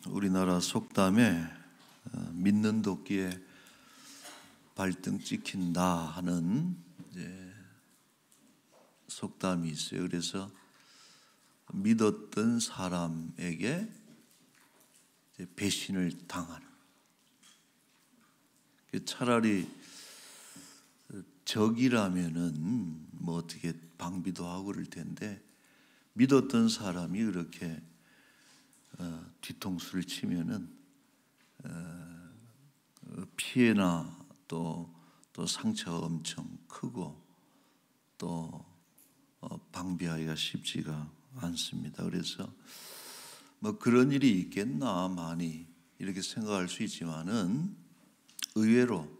우리나라 속담에 믿는 도끼에 발등 찍힌다 하는 속담이 있어요. 그래서 믿었던 사람에게 배신을 당하는, 차라리 적이라면은 뭐 어떻게 방비도 하고 그럴 텐데, 믿었던 사람이 그렇게 뒤통수를 치면은 피해나 또 상처가 엄청 크고 또 방비하기가 쉽지가 않습니다. 그래서 뭐 그런 일이 있겠나 많이 이렇게 생각할 수 있지만은, 의외로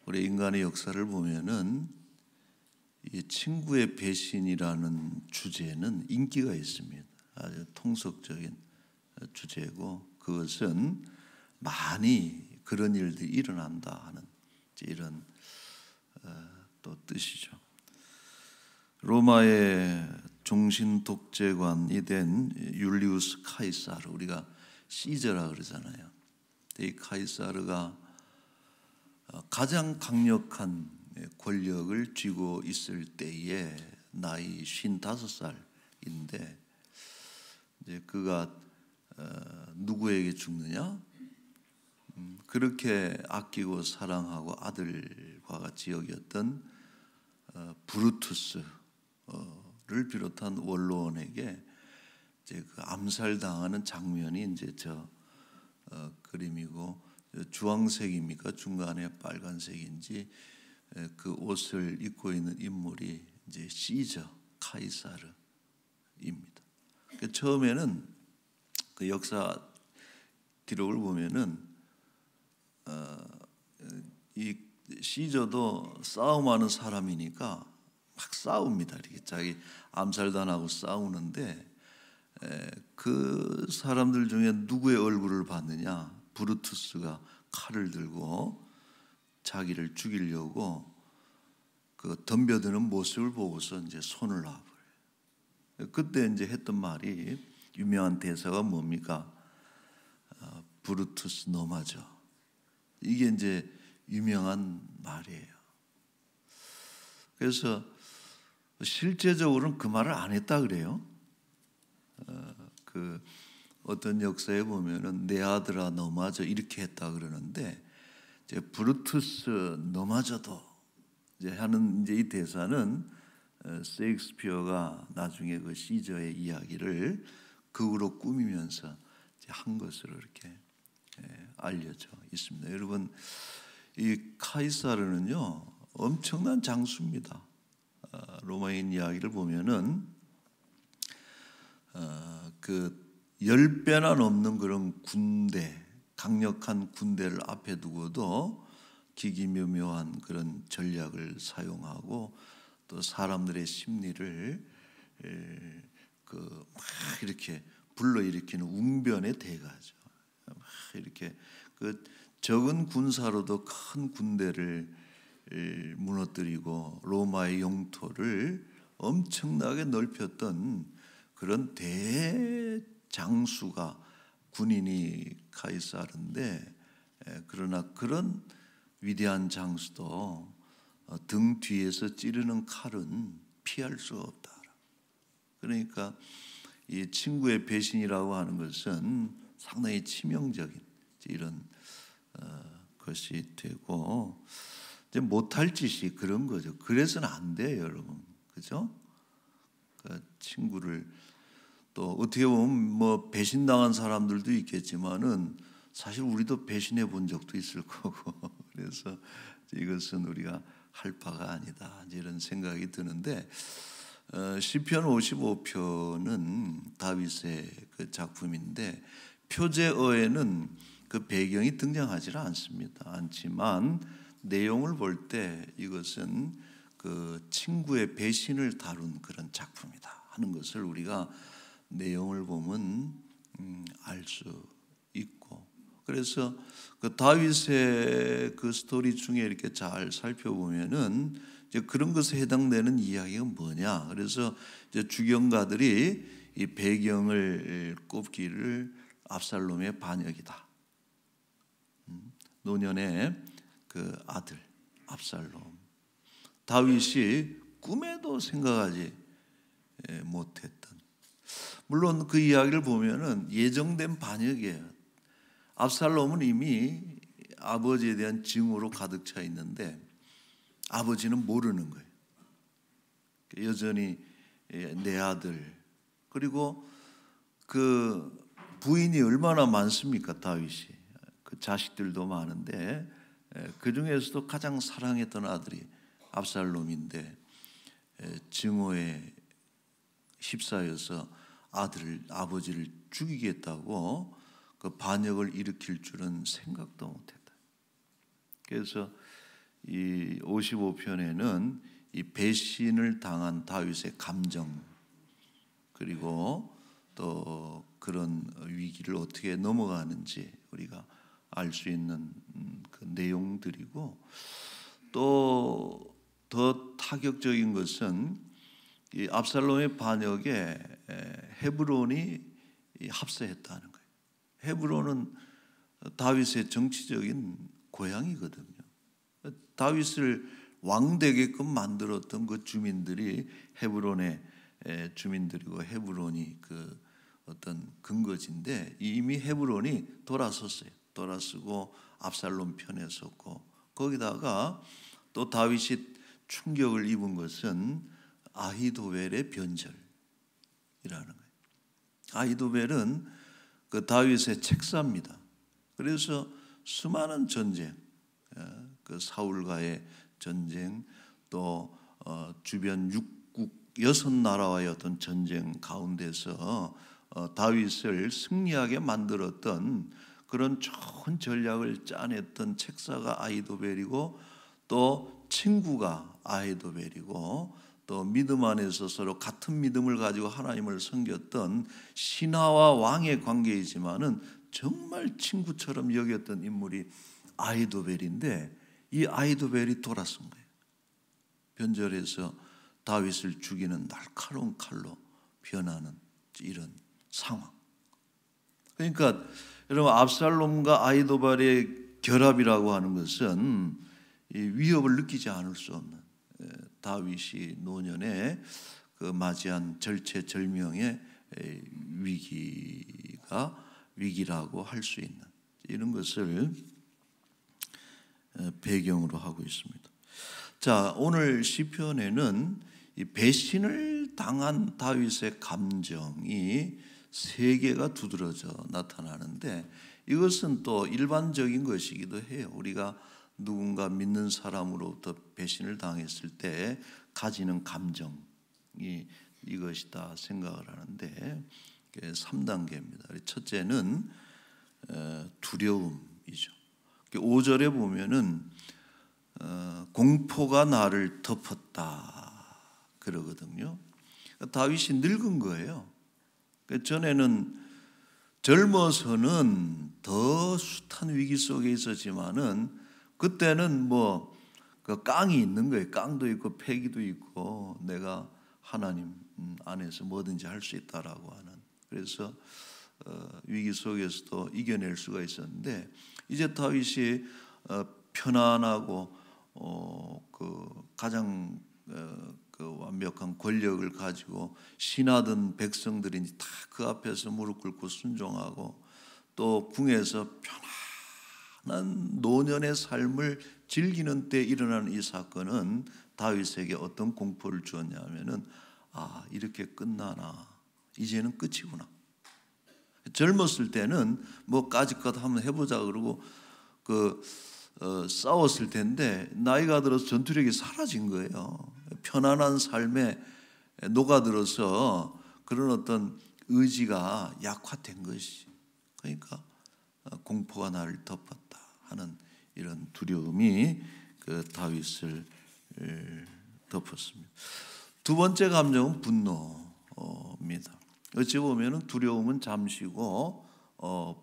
우리 인간의 역사를 보면은 이 친구의 배신이라는 주제는 인기가 있습니다. 아주 통속적인 주제고, 그것은 많이 그런 일들이 일어난다 하는 이런 또 뜻이죠. 로마의 종신 독재관이 된 율리우스 카이사르, 우리가 시저라 그러잖아요. 이 카이사르가 가장 강력한 권력을 쥐고 있을 때에 나이 55살인데, 이제 그가 누구에게 죽느냐? 그렇게 아끼고 사랑하고 아들과 같이 여겼던 브루투스를 비롯한 원로원에게 이제 그 암살당하는 장면이 이제 그림이고, 주황색입니까? 중간에 빨간색인지 그 옷을 입고 있는 인물이 이제 시저 카이사르입니다. 처음에는 그 역사 기록을 보면은 이 시저도 싸움하는 사람이니까 막 싸웁니다. 이렇게 자기 암살단하고 싸우는데, 그 사람들 중에 누구의 얼굴을 봤느냐? 브루투스가 칼을 들고 자기를 죽이려고 그 덤벼드는 모습을 보고서 이제 손을 놔버려요. 그때 이제 했던 말이, 유명한 대사가 뭡니까? 브루투스 너 맞아. 이게 이제 유명한 말이에요. 그래서 실제적으로는 그 말을 안 했다 그래요. 그 어떤 역사에 보면은 내 아들아 너 맞아 이렇게 했다 그러는데, 이제 브루투스 너 맞아도 이제 하는 이제 이 대사는 셰익스피어가 나중에 그 시저의 이야기를 극으로 꾸미면서 한 것으로 이렇게 알려져 있습니다. 여러분, 이 카이사르는요 엄청난 장수입니다. 로마인 이야기를 보면은 그 10배나 넘는 그런 군대, 강력한 군대를 앞에 두고도 기기묘묘한 그런 전략을 사용하고, 또 사람들의 심리를 막 이렇게 불러일으키는 웅변의 대가죠. 막 이렇게 그 적은 군사로도 큰 군대를 무너뜨리고 로마의 영토를 엄청나게 넓혔던 그런 대장수가 군인이 카이사르인데, 그러나 그런 위대한 장수도 등 뒤에서 찌르는 칼은 피할 수가 없다. 그러니까 이 친구의 배신이라고 하는 것은 상당히 치명적인 이런 것이 되고, 이제 못할 짓이 그런 거죠. 그래서는 안 돼요, 여러분. 그죠? 그 친구를 또 어떻게 보면 뭐 배신당한 사람들도 있겠지만은 사실 우리도 배신해 본 적도 있을 거고, 그래서 이것은 우리가 할 바가 아니다 이런 생각이 드는데, 시편 55편은 다윗의 그 작품인데, 표제어에는 그 배경이 등장하지 않지만 내용을 볼 때 이것은 그 친구의 배신을 다룬 그런 작품이다 하는 것을 우리가 내용을 보면 알 수 있고, 그래서 그 다윗의 그 스토리 중에 이렇게 잘 살펴보면은 이제 그런 것에 해당되는 이야기가 뭐냐? 그래서 이제 주경가들이 이 배경을 꼽기를 압살롬의 반역이다. 노년의 그 아들 압살롬, 다윗이 꿈에도 생각하지 못했던, 물론 그 이야기를 보면은 예정된 반역이에요. 압살롬은 이미 아버지에 대한 증오로 가득 차 있는데 아버지는 모르는 거예요. 여전히 내 아들, 그리고 그 부인이 얼마나 많습니까? 다윗이 그 자식들도 많은데 그 중에서도 가장 사랑했던 아들이 압살롬인데 증오에 휩싸여서 아버지를 죽이겠다고 그 반역을 일으킬 줄은 생각도 못했다. 그래서 이 55편에는 이 배신을 당한 다윗의 감정, 그리고 또 그런 위기를 어떻게 넘어가는지 우리가 알 수 있는 그 내용들이고, 또 더 타격적인 것은 이 압살롬의 반역에 헤브론이 합세했다는 거예요. 헤브론은 다윗의 정치적인 고향이거든요. 다윗을 왕되게끔 만들었던 그 주민들이 헤브론의 주민들이고 헤브론이 그 어떤 근거지인데 이미 헤브론이 돌아섰어요. 돌아서고 압살롬 편에 섰고, 거기다가 또 다윗이 충격을 입은 것은 아히도벨의 변절이라는 거예요. 아히도벨은 그 다윗의 책사입니다. 그래서 수많은 전쟁, 그 사울과의 전쟁, 또 주변 육국 6나라와의 어떤 전쟁 가운데서 다윗을 승리하게 만들었던 그런 좋은 전략을 짜냈던 책사가 아히도벨이고, 또 친구가 아히도벨이고, 또 믿음 안에서 서로 같은 믿음을 가지고 하나님을 섬겼던 신하와 왕의 관계이지만은 정말 친구처럼 여겼던 인물이 아히도벨인데, 이 아히도벨이 돌아선 거예요. 변절해서 다윗을 죽이는 날카로운 칼로 변하는 이런 상황. 그러니까 여러분, 압살롬과 아히도벨의 결합이라고 하는 것은 이 위협을 느끼지 않을 수 없는, 다윗이 노년에 그 맞이한 절체절명의 위기라고 할 수 있는 이런 것을 배경으로 하고 있습니다. 자, 오늘 시편에는 이 배신을 당한 다윗의 감정이 세 개가 두드러져 나타나는데, 이것은 또 일반적인 것이기도 해요. 우리가 누군가 믿는 사람으로부터 배신을 당했을 때 가지는 감정이 이것이다 생각을 하는데, 3단계입니다. 첫째는 두려움이죠. 5절에 보면은 공포가 나를 덮었다 그러거든요. 다윗이 늙은 거예요. 전에는 젊어서는 더 숱한 위기 속에 있었지만은 그때는 뭐 그 깡이 있는 거예요. 깡도 있고 패기도 있고 내가 하나님 안에서 뭐든지 할 수 있다라고 하는, 그래서 위기 속에서도 이겨낼 수가 있었는데, 이제 다윗이 편안하고 그 가장 그 완벽한 권력을 가지고 신하든 백성들이 다 그 앞에서 무릎 꿇고 순종하고, 또 궁에서 편안한 노년의 삶을 즐기는 때 일어나는 이 사건은 다윗에게 어떤 공포를 주었냐면은, 아, 이렇게 끝나나, 이제는 끝이구나. 젊었을 때는 뭐 까짓것 한번 해보자 그러고 싸웠을 텐데, 나이가 들어서 전투력이 사라진 거예요. 편안한 삶에 녹아들어서 그런 어떤 의지가 약화된 것이, 그러니까 공포가 나를 덮었다 하는 이런 두려움이 그 다윗을 덮었습니다. 두 번째 감정은 분노입니다. 어찌 보면 두려움은 잠시고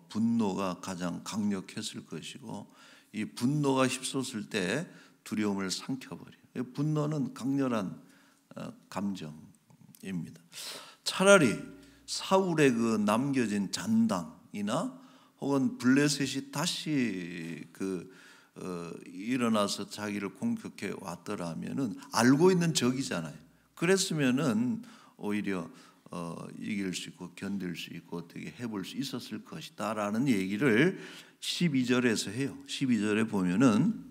분노가 가장 강력했을 것이고, 이 분노가 휩쓸었을 때 두려움을 삼켜버려요. 분노는 강렬한 감정입니다. 차라리 사울의 그 남겨진 잔당, 바락이나 혹은 블레셋이 다시 일어나서 자기를 공격해 왔더라면은 알고 있는 적이잖아요. 그랬으면은 오히려 이길 수 있고 견딜 수 있고 어떻게 해볼 수 있었을 것이다라는 얘기를 12절에서 해요. 12절에 보면은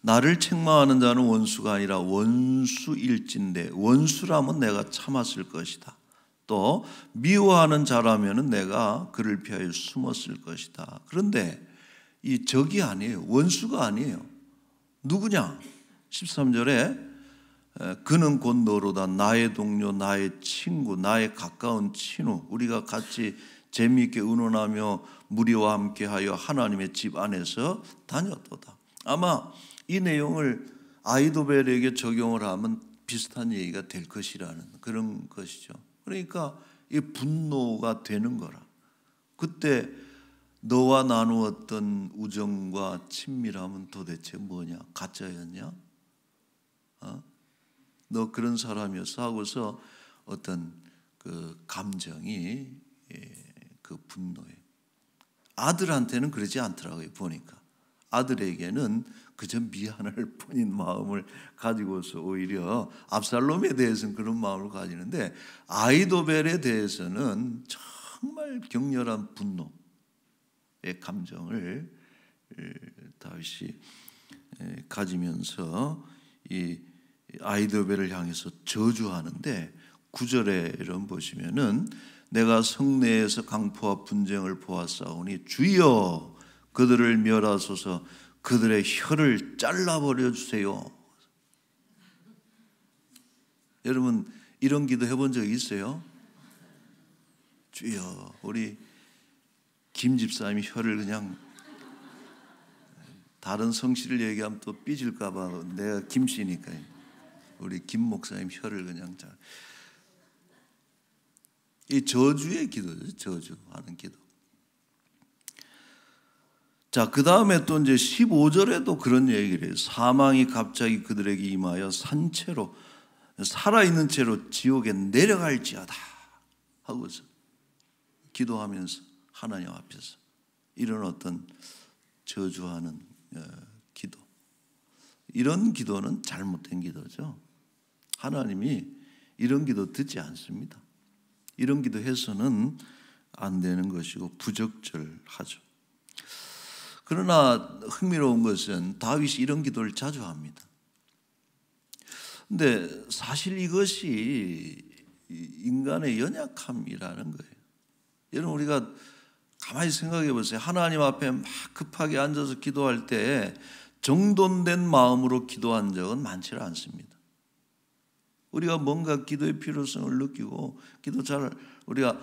나를 책망하는 자는 원수가 아니라 원수일진데 원수라면 내가 참았을 것이다. 또 미워하는 자라면은 내가 그를 피하여 숨었을 것이다. 그런데 이 적이 아니에요. 원수가 아니에요. 누구냐? 13절에 그는 곧 너로다. 나의 동료, 나의 친구, 나의 가까운 친구. 우리가 같이 재미있게 의논하며 무리와 함께하여 하나님의 집 안에서 다녔도다. 아마 이 내용을 아히도벨에게 적용을 하면 비슷한 얘기가 될 것이라는 그런 것이죠. 그러니까 이 분노가 되는 거라. 그때 너와 나누었던 우정과 친밀함은 도대체 뭐냐? 가짜였냐? 너 그런 사람이었어 하고서 어떤 그 감정이 그 분노에 아들한테는 그러지 않더라고요. 보니까 아들에게는 그저 미안할 뿐인 마음을 가지고서 오히려 압살롬에 대해서는 그런 마음을 가지는데 아히도벨에 대해서는 정말 격렬한 분노의 감정을 다윗이 가지면서 이 아히도벨을 향해서 저주하는데 9절에 이런 보시면은 내가 성내에서 강포와 분쟁을 보았사오니 주여 그들을 멸하소서 그들의 혀를 잘라버려 주세요. 여러분 이런 기도 해본 적 있어요? 주여 우리 김 집사님이 혀를 그냥 다른 성씨를 얘기하면 또 삐질까 봐 내가 김씨니까 우리 김 목사님 혀를 그냥 이 저주의 기도죠. 저주하는 기도. 자, 그 다음에 또 이제 15절에도 그런 얘기를 해요. 사망이 갑자기 그들에게 임하여 산채로 살아있는 채로 지옥에 내려갈지어다 하고서 기도하면서 하나님 앞에서 이런 어떤 저주하는 기도. 이런 기도는 잘못된 기도죠. 하나님이 이런 기도 듣지 않습니다. 이런 기도 해서는 안 되는 것이고 부적절하죠. 그러나 흥미로운 것은 다윗이 이런 기도를 자주 합니다. 근데 사실 이것이 인간의 연약함이라는 거예요. 여러분 우리가 가만히 생각해 보세요. 하나님 앞에 막 급하게 앉아서 기도할 때 정돈된 마음으로 기도한 적은 많지 않습니다. 우리가 뭔가 기도의 필요성을 느끼고 기도 잘 우리가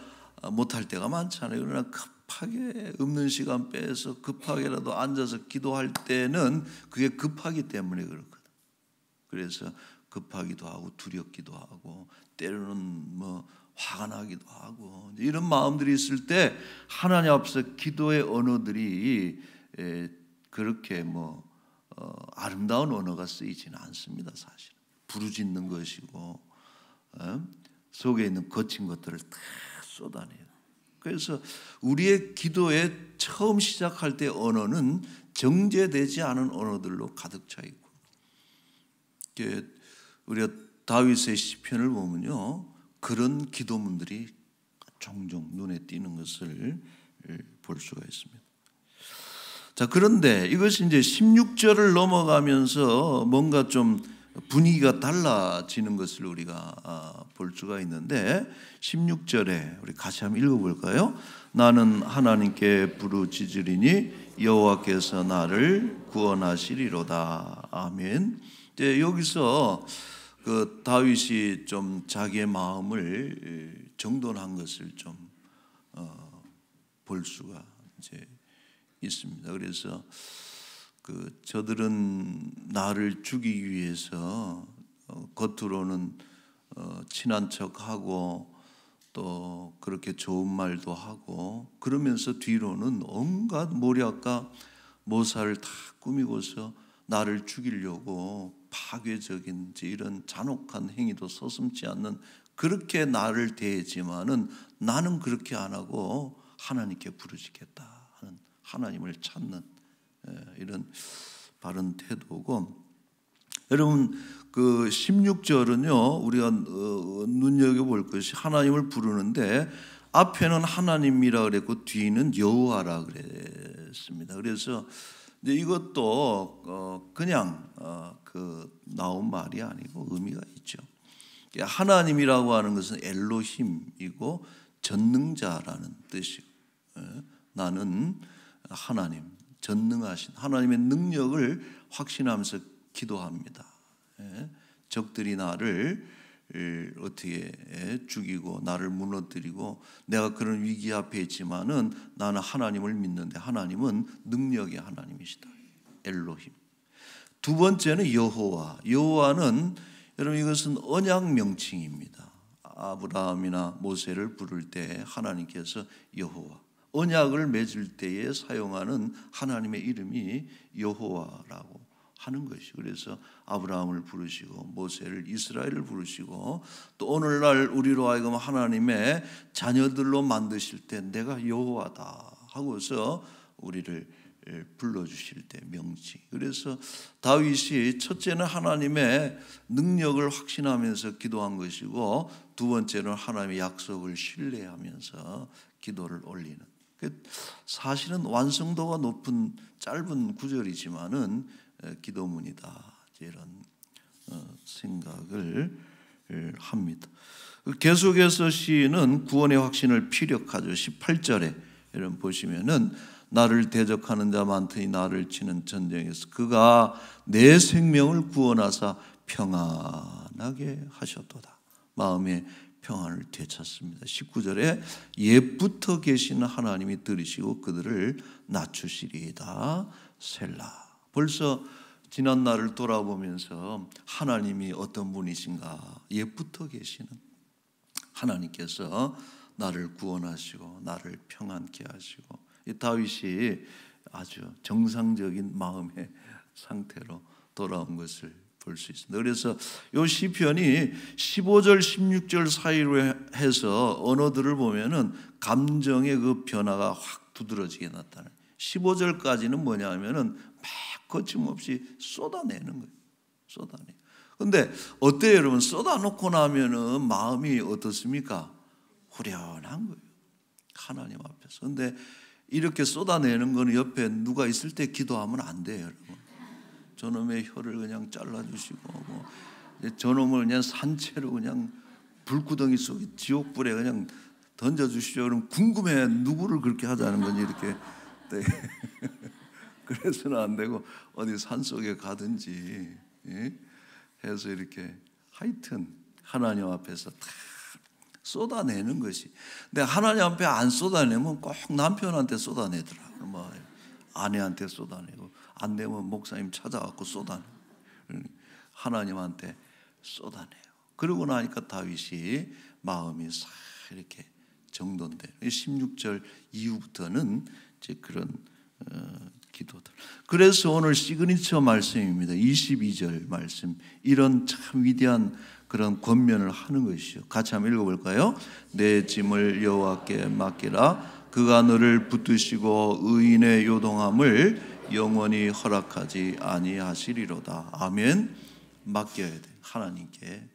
못할 때가 많잖아요. 그러나 급하게 없는 시간 빼서 급하게라도 앉아서 기도할 때는 그게 급하기 때문에 그렇거든. 그래서 급하기도 하고 두렵기도 하고 때로는 뭐 화가 나기도 하고 이런 마음들이 있을 때 하나님 앞에서 기도의 언어들이 그렇게 아름다운 언어가 쓰이지는 않습니다. 사실 부르짖는 것이고 속에 있는 거친 것들을 다 쏟아내요. 그래서 우리의 기도에 처음 시작할 때 언어는 정제되지 않은 언어들로 가득 차 있고 우리가 다윗의 시편을 보면요 그런 기도문들이 종종 눈에 띄는 것을 볼 수가 있습니다. 자, 그런데 이것이 이제 16절을 넘어가면서 뭔가 좀 분위기가 달라지는 것을 우리가 볼 수가 있는데 16절에 우리 같이 한번 읽어볼까요? 나는 하나님께 부르짖으리니 여호와께서 나를 구원하시리로다. 아멘. 이제 여기서 그 다윗이 좀 자기의 마음을 정돈한 것을 좀 볼 수가 이제 있습니다. 그래서 저들은 나를 죽이기 위해서 겉으로는 친한 척하고 또 그렇게 좋은 말도 하고 그러면서 뒤로는 온갖 모략과 모사를 다 꾸미고서 나를 죽이려고 파괴적인 이런 잔혹한 행위도 서슴지 않는 그렇게 나를 대했지만은 나는 그렇게 안 하고 하나님께 부르짖겠다 하는 하나님을 찾는 이런 바른 태도고, 여러분 그 16절은요 우리가 눈여겨볼 것이 하나님을 부르는데 앞에는 하나님이라 그랬고 뒤는 여호와라 그랬습니다. 그래서 이제 이것도 그냥 나온 말이 아니고 의미가 있죠. 하나님이라고 하는 것은 엘로힘이고 전능자라는 뜻이고, 나는 하나님, 전능하신 하나님의 능력을 확신하면서 기도합니다. 적들이 나를 어떻게 죽이고 나를 무너뜨리고 내가 그런 위기 앞에 있지만은 나는 하나님을 믿는데 하나님은 능력의 하나님이시다. 엘로힘. 두 번째는 여호와. 여호와는 여러분 이것은 언약 명칭입니다. 아브라함이나 모세를 부를 때 하나님께서 여호와, 언약을 맺을 때에 사용하는 하나님의 이름이 여호와라고 하는 것이. 그래서 아브라함을 부르시고 모세를, 이스라엘을 부르시고 또 오늘날 우리로 하여금 하나님의 자녀들로 만드실 때 내가 여호와다 하고서 우리를 불러주실 때 명칭. 그래서 다윗이 첫째는 하나님의 능력을 확신하면서 기도한 것이고 두 번째는 하나님의 약속을 신뢰하면서 기도를 올리는, 사실은 완성도가 높은 짧은 구절이지만은 기도문이다 이런 생각을 합니다. 계속해서 시인은 구원의 확신을 피력하죠. 18절에 여러분 보시면은 나를 대적하는 자 많더니 나를 치는 전쟁에서 그가 내 생명을 구원하사 평안하게 하셨도다. 마음의 평안을 되찾습니다. 19절에 옛부터 계시는 하나님이 들으시고 그들을 낮추시리이다. 셀라. 벌써 지난 날을 돌아보면서 하나님이 어떤 분이신가, 옛부터 계시는 하나님께서 나를 구원하시고 나를 평안케 하시고, 이 다윗이 아주 정상적인 마음의 상태로 돌아온 것을 볼 수 있습니다. 그래서 이 시편이 15절 16절 사이로 해서 언어들을 보면은 감정의 그 변화가 확 두드러지게 나타나요. 15절까지는 뭐냐면은 막 거침없이 쏟아내는 거예요. 쏟아내. 근데 어때요, 여러분? 쏟아놓고 나면은 마음이 어떻습니까? 후련한 거예요. 하나님 앞에서. 근데 이렇게 쏟아내는 거는 옆에 누가 있을 때 기도하면 안 돼요, 여러분. 저놈의 혀를 그냥 잘라주시고, 저놈을 그냥 산채로 그냥 불구덩이 속에 지옥불에 그냥 던져주시죠. 그럼 궁금해, 누구를 그렇게 하자는 건지 이렇게. 네. 그래서는 안 되고 어디 산속에 가든지 해서 이렇게 하여튼 하나님 앞에서 다 쏟아내는 것이. 근데 하나님 앞에 안 쏟아내면 꼭 남편한테 쏟아내더라고요. 뭐 아내한테 쏟아내고, 안 되면 목사님 찾아갖고 쏟아내고, 하나님한테 쏟아내요. 그러고 나니까 다윗이 마음이 싹 이렇게 정돈돼요. 16절 이후부터는 이제 그런 기도들. 그래서 오늘 시그니처 말씀입니다. 22절 말씀. 이런 참 위대한 그런 권면을 하는 것이죠. 같이 한번 읽어볼까요? 내 짐을 여호와께 맡기라. 그가 너를 붙드시고 의인의 요동함을 영원히 허락하지 아니하시리로다. 아멘. 맡겨야 돼, 하나님께.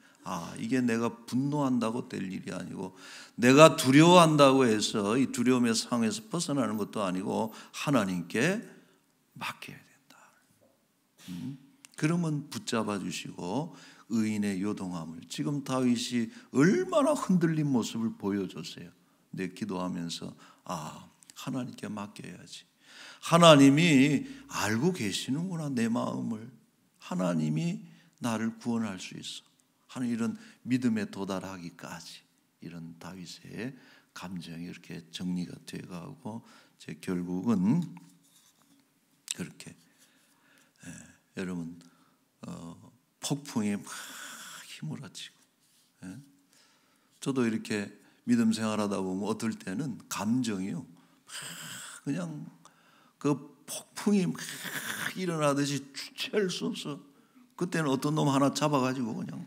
이게 내가 분노한다고 될 일이 아니고, 내가 두려워한다고 해서 이 두려움의 상황에서 벗어나는 것도 아니고 하나님께 맡겨야 된다. 그러면 붙잡아 주시고 의인의 요동함을, 지금 다윗이 얼마나 흔들린 모습을 보여줬어요. 내 기도하면서 하나님께 맡겨야지. 하나님이 알고 계시는구나, 내 마음을. 하나님이 나를 구원할 수 있어 하는 이런 믿음에 도달하기까지 이런 다윗의 감정이 이렇게 정리가 되어가고, 결국은 그렇게 여러분 폭풍이 막 휘몰아치고, 저도 이렇게 믿음 생활하다 보면 어떨 때는 감정이요 그냥 그 폭풍이 막 일어나듯이 주체할 수 없어. 그때는 어떤 놈 하나 잡아가지고 그냥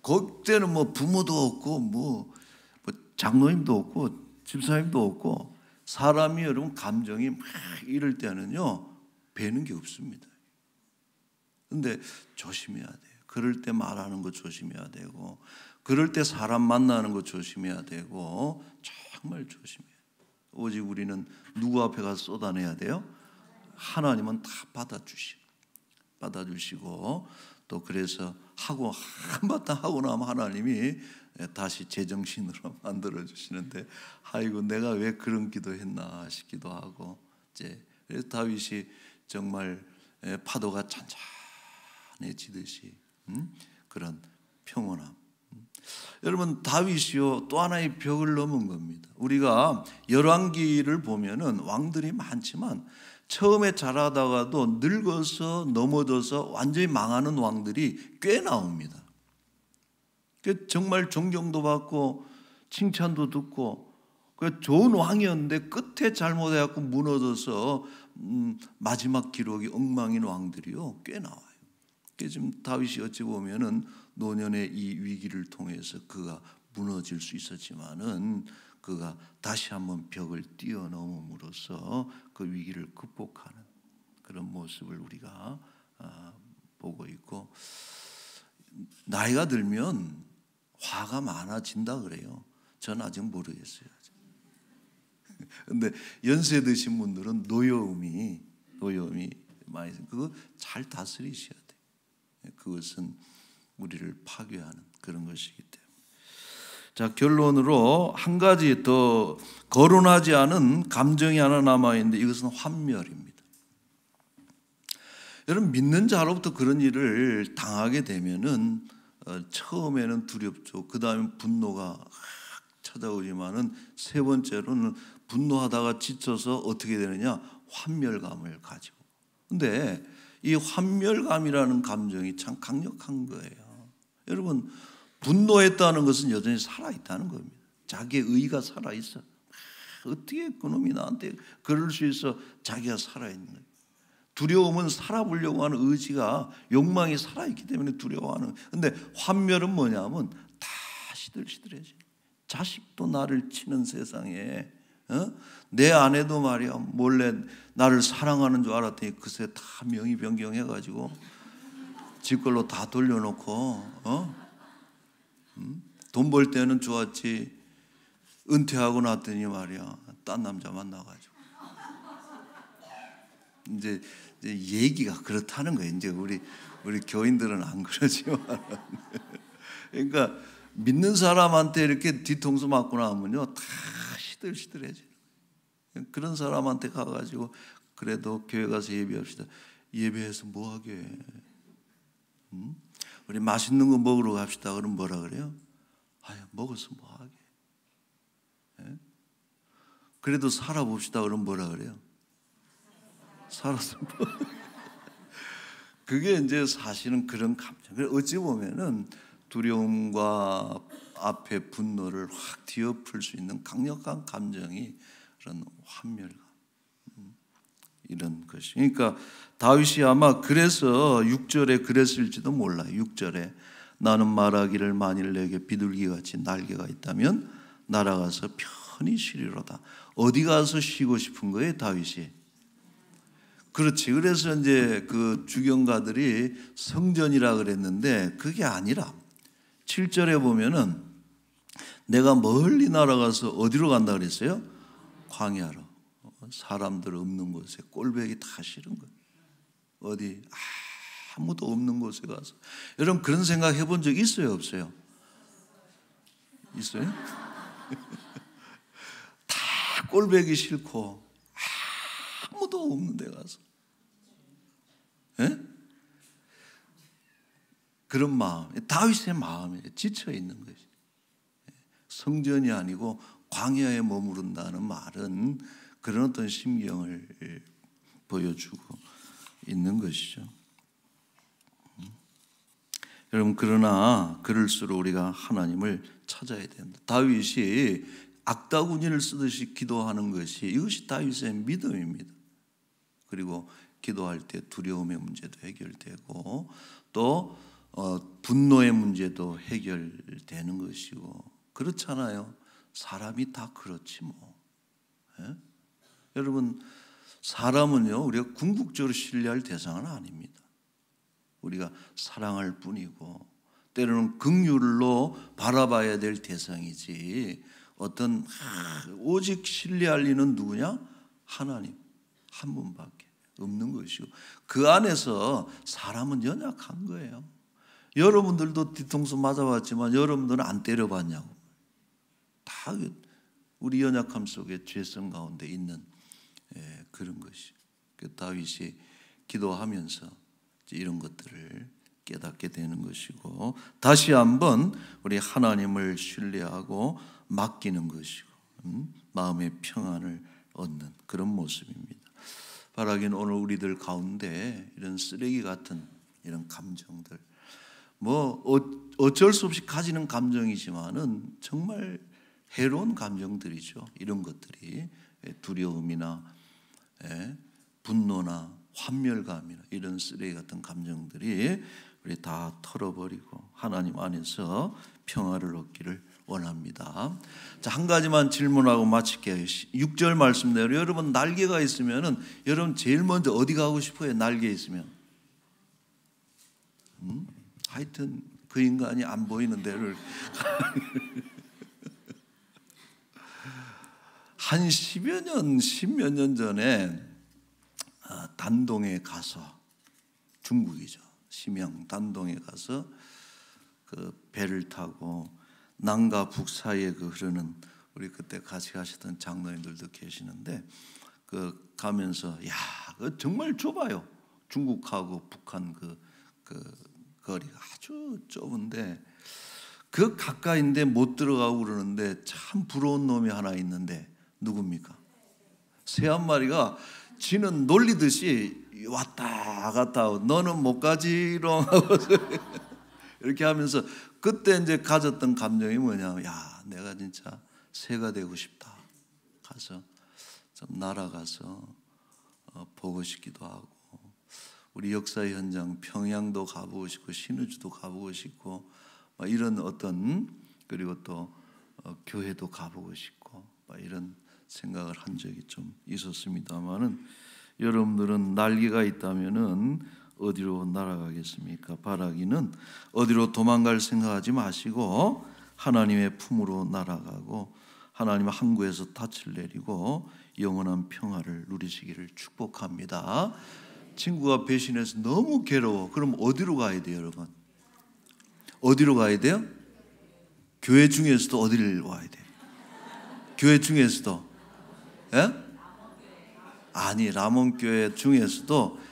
그때는 뭐 부모도 없고 뭐 장로님도 없고 집사님도 없고 사람이 여러분 감정이 막 이럴 때는요 배는 게 없습니다. 근데 조심해야 돼요. 그럴 때 말하는 거 조심해야 되고 그럴 때 사람 만나는 거 조심해야 되고 정말 조심해야 돼요. 오직 우리는 누구 앞에 가서 쏟아내야 돼요? 하나님은 다 받아주시고 또 그래서 하고 한바탕 하고 나면 하나님이 다시 제정신으로 만들어 주시는데 아이고 내가 왜 그런 기도했나 싶기도 하고 이제 그래서 다윗이 정말 파도가 잔잔해지듯이 그런 평온함. 여러분 다윗이요 또 하나의 벽을 넘은 겁니다. 우리가 열왕기를 보면은 왕들이 많지만 처음에 잘하다가도 늙어서 넘어져서 완전히 망하는 왕들이 꽤 나옵니다. 정말 존경도 받고 칭찬도 듣고 좋은 왕이었는데 끝에 잘못해갖고 무너져서 마지막 기록이 엉망인 왕들이요 꽤 나와요. 지금 다윗이 어찌 보면은 노년의 이 위기를 통해서 그가 무너질 수 있었지만은 그가 다시 한번 벽을 뛰어넘음으로써 그 위기를 극복하는 그런 모습을 우리가 보고 있고 나이가 들면 화가 많아진다 그래요. 전 아직 모르겠어요. 근데 연세 드신 분들은 노여움이 많이 그거 잘 다스리셔야 돼요. 그것은 우리를 파괴하는 그런 것이기 때문에. 자, 결론으로 한 가지 더 거론하지 않은 감정이 하나 남아있는데 이것은 환멸입니다. 여러분 믿는 자로부터 그런 일을 당하게 되면은 처음에는 두렵죠. 그 다음에 분노가 찾아오지만은 세 번째로는 분노하다가 지쳐서 어떻게 되느냐 환멸감을 가지고. 근데 이 환멸감이라는 감정이 참 강력한 거예요. 여러분 분노했다는 것은 여전히 살아있다는 겁니다. 자기의 의가 살아있어. 어떻게 그놈이 나한테 그럴 수 있어. 자기가 살아있는 거예요. 두려움은 살아보려고 하는 의지가 욕망이 살아있기 때문에 두려워하는. 근데 환멸은 뭐냐면 다 시들시들해져. 자식도 나를 치는 세상에 내 아내도 말이야 몰래 나를 사랑하는 줄 알았더니 그새 다 명의 변경해가지고 지 걸로 다 돌려놓고 돈 벌 때는 좋았지 은퇴하고 났더니 말이야 딴 남자 만나가지고 이제 얘기가 그렇다는 거예요. 이제 우리 교인들은 안 그러지만 그러니까 믿는 사람한테 이렇게 뒤통수 맞고 나면요 다 시들시들해져요. 그런 사람한테 가가지고 그래도 교회 가서 예배합시다. 예배해서 뭐 하게? 우리 맛있는 거 먹으러 갑시다. 그럼 뭐라 그래요? 아유 먹어서 뭐 하게? 예? 그래도 살아봅시다. 그럼 뭐라 그래요? 살아서 뭐? 그게 이제 사실은 그런 감정. 어찌 보면은 두려움과 앞에 분노를 확 뒤엎을 수 있는 강력한 감정이 그런 환멸감 이런 것이. 그러니까 다윗이 아마 그래서 6절에 그랬을지도 몰라요. 6절에 나는 말하기를 만일 내게 비둘기같이 날개가 있다면 날아가서 편히 쉬리로다. 어디 가서 쉬고 싶은 거예요, 다윗이? 그렇지. 그래서 이제 그 주경가들이 성전이라 그랬는데 그게 아니라 7절에 보면은 내가 멀리 날아가서 어디로 간다 그랬어요? 광야로. 사람들 없는 곳에 꼴배기 다 싫은 거예요. 어디 아무도 없는 곳에 가서. 여러분 그런 생각 해본 적 있어요, 없어요? 있어요? 다 꼴배기 싫고 아무도 없는 데 가서. 예? 그런 마음, 다윗의 마음에 지쳐 있는 것이. 성전이 아니고 광야에 머무른다는 말은 그런 어떤 심경을 보여주고 있는 것이죠. 여러분 그러나 그럴수록 우리가 하나님을 찾아야 된다. 다윗이 악다구니를 쓰듯이 기도하는 것이 이것이 다윗의 믿음입니다. 그리고 기도할 때 두려움의 문제도 해결되고 또 분노의 문제도 해결되는 것이고 그렇잖아요. 사람이 다 그렇지 뭐. 예? 여러분, 사람은요, 우리가 궁극적으로 신뢰할 대상은 아닙니다. 우리가 사랑할 뿐이고 때로는 긍휼로 바라봐야 될 대상이지, 어떤 오직 신뢰할 이는 누구냐? 하나님 한 분밖에 없는 것이고, 그 안에서 사람은 연약한 거예요. 여러분들도 뒤통수 맞아봤지만 여러분들은 안 때려봤냐고. 다 우리 연약함 속에 죄성 가운데 있는 그런 것이. 다윗이 기도하면서 이런 것들을 깨닫게 되는 것이고, 다시 한번 우리 하나님을 신뢰하고 맡기는 것이고, 마음의 평안을 얻는 그런 모습입니다. 바라기는 오늘 우리들 가운데 이런 쓰레기 같은 이런 감정들, 뭐 어쩔 수 없이 가지는 감정이지만은 정말 해로운 감정들이죠. 이런 것들이 두려움이나 분노나 환멸감이나 이런 쓰레기 같은 감정들이 우리 다 털어버리고 하나님 안에서 평화를 얻기를 원합니다. 자, 한 가지만 질문하고 마칠게요. 6절 말씀대로 여러분 날개가 있으면은 여러분 제일 먼저 어디 가고 싶어요? 날개 있으면. 하여튼 그 인간이 안 보이는 데를 한 10몇 년 전에 단동에 가서, 중국이죠, 심양 단동에 가서 그 배를 타고 남과 북 사이에 그 흐르는, 우리 그때 같이 가셨던 장로님들도 계시는데, 그 가면서 야, 그 정말 좁아요. 중국하고 북한 그 거리가 아주 좁은데 그 가까이인데 못 들어가고 그러는데, 참 부러운 놈이 하나 있는데 누굽니까? 새 한 마리가 지는 놀리듯이 왔다 갔다 하고, 너는 못 가지롱 하고 이렇게 하면서, 그때 이제 가졌던 감정이 뭐냐면, 야, 내가 진짜 새가 되고 싶다. 가서 좀 날아가서 보고 싶기도 하고, 우리 역사의 현장 평양도 가보고 싶고 신우주도 가보고 싶고 이런 어떤, 그리고 또 교회도 가보고 싶고 이런 생각을 한 적이 좀 있었습니다만은, 여러분들은 날개가 있다면은 어디로 날아가겠습니까? 바라기는 어디로 도망갈 생각하지 마시고 하나님의 품으로 날아가고 하나님 항구에서 닻을 내리고 영원한 평화를 누리시기를 축복합니다. 친구가 배신해서 너무 괴로워. 그럼 어디로 가야 돼요, 여러분? 어디로 가야 돼요? 교회 중에서도 어디를 와야 돼요? 교회 중에서도? 예? 아니, 라몬교회 중에서도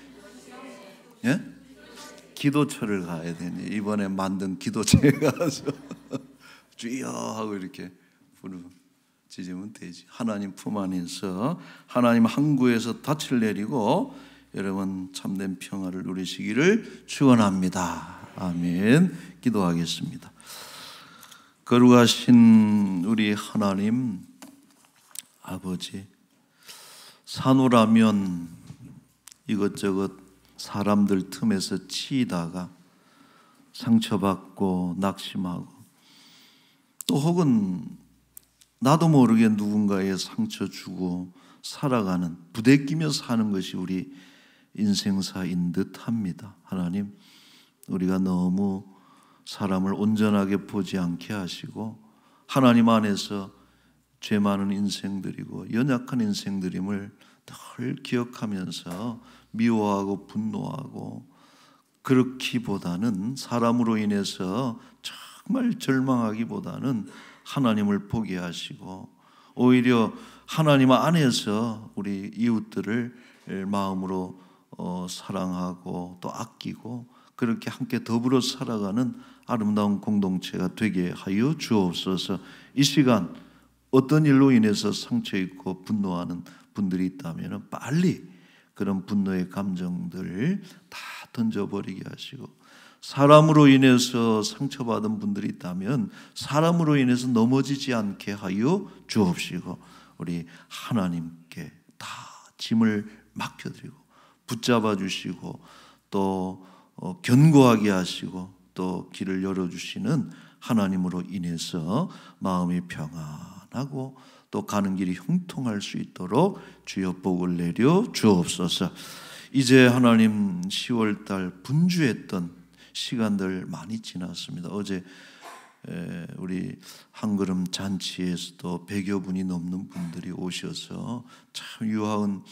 기도처를 가야 되니, 이번에 만든 기도처에 가서 주여 하고 이렇게 부르짖으면 되지. 하나님 품 안에서 하나님 항구에서 닻을 내리고 여러분 참된 평화를 누리시기를 축원합니다. 아멘. 기도하겠습니다. 거룩하신 우리 하나님 아버지, 사노라면 이것저것 사람들 틈에서 치이다가 상처받고 낙심하고, 또 혹은 나도 모르게 누군가에 상처 주고 살아가는, 부대끼며 사는 것이 우리 인생사인 듯 합니다. 하나님, 우리가 너무 사람을 온전하게 보지 않게 하시고 하나님 안에서 죄 많은 인생들이고 연약한 인생들임을 늘 기억하면서 미워하고 분노하고, 그렇기보다는 사람으로 인해서 정말 절망하기보다는 하나님을 보게 하시고, 오히려 하나님 안에서 우리 이웃들을 마음으로 사랑하고 또 아끼고 그렇게 함께 더불어 살아가는 아름다운 공동체가 되게 하여 주옵소서. 이 시간 어떤 일로 인해서 상처 있고 분노하는 분들이 있다면 빨리 그런 분노의 감정들 다 던져버리게 하시고, 사람으로 인해서 상처받은 분들이 있다면 사람으로 인해서 넘어지지 않게 하여 주옵시고, 우리 하나님께 다 짐을 맡겨드리고 붙잡아 주시고 또 견고하게 하시고 또 길을 열어주시는 하나님으로 인해서 마음의 평안, 평안하고 또 가는 길이 형통할 수 있도록 주여 복을 내려 주옵소서. 이제 하나님 10월달 분주했던 시간들 많이 지났습니다. 어제 우리 한걸음 잔치에서도 100여 분이 넘는 분들이 오셔서 참 유하은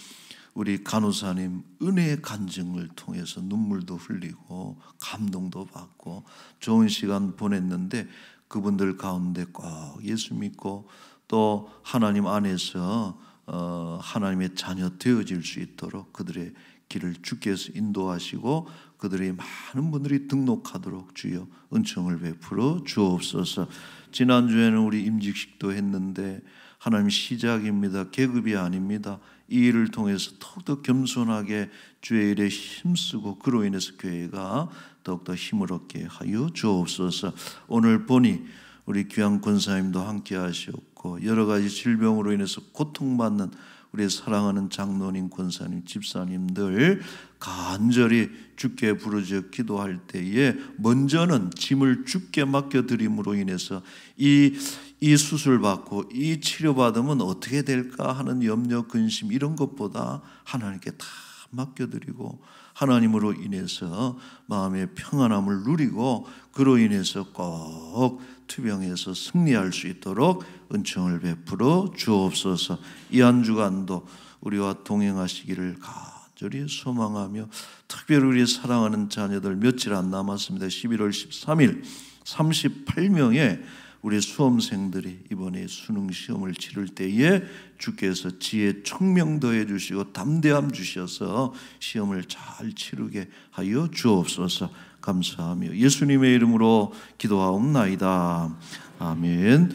우리 간호사님 은혜의 간증을 통해서 눈물도 흘리고 감동도 받고 좋은 시간 보냈는데, 그분들 가운데 꼭 예수 믿고 또 하나님 안에서 하나님의 자녀 되어질 수 있도록 그들의 길을 주께서 인도하시고 그들의 많은 분들이 등록하도록 주여 은총을 베풀어 주옵소서. 지난주에는 우리 임직식도 했는데 하나님 시작입니다. 계급이 아닙니다. 이 일을 통해서 더욱더 겸손하게 주의 일에 힘쓰고 그로 인해서 교회가 더욱더 힘을 얻게 하여 주옵소서. 오늘 보니 우리 귀한 권사님도 함께 하셨고 여러 가지 질병으로 인해서 고통받는 우리 사랑하는 장로님, 권사님, 집사님들 간절히 주께 부르짖어 기도할 때에 먼저는 짐을 주께 맡겨드림으로 인해서 이 수술 받고 이 치료 받으면 어떻게 될까 하는 염려, 근심 이런 것보다 하나님께 다 맡겨드리고 하나님으로 인해서 마음의 평안함을 누리고 그로 인해서 꼭 투병해서 승리할 수 있도록 은총을 베풀어 주옵소서. 이 한 주간도 우리와 동행하시기를 간절히 소망하며 특별히 우리 사랑하는 자녀들 며칠 안 남았습니다. 11월 13일 38명의 우리 수험생들이 이번에 수능 시험을 치를 때에 주께서 지혜 청명 더해 주시고 담대함 주셔서 시험을 잘 치르게 하여 주옵소서. 감사하며 예수님의 이름으로 기도하옵나이다. 아멘.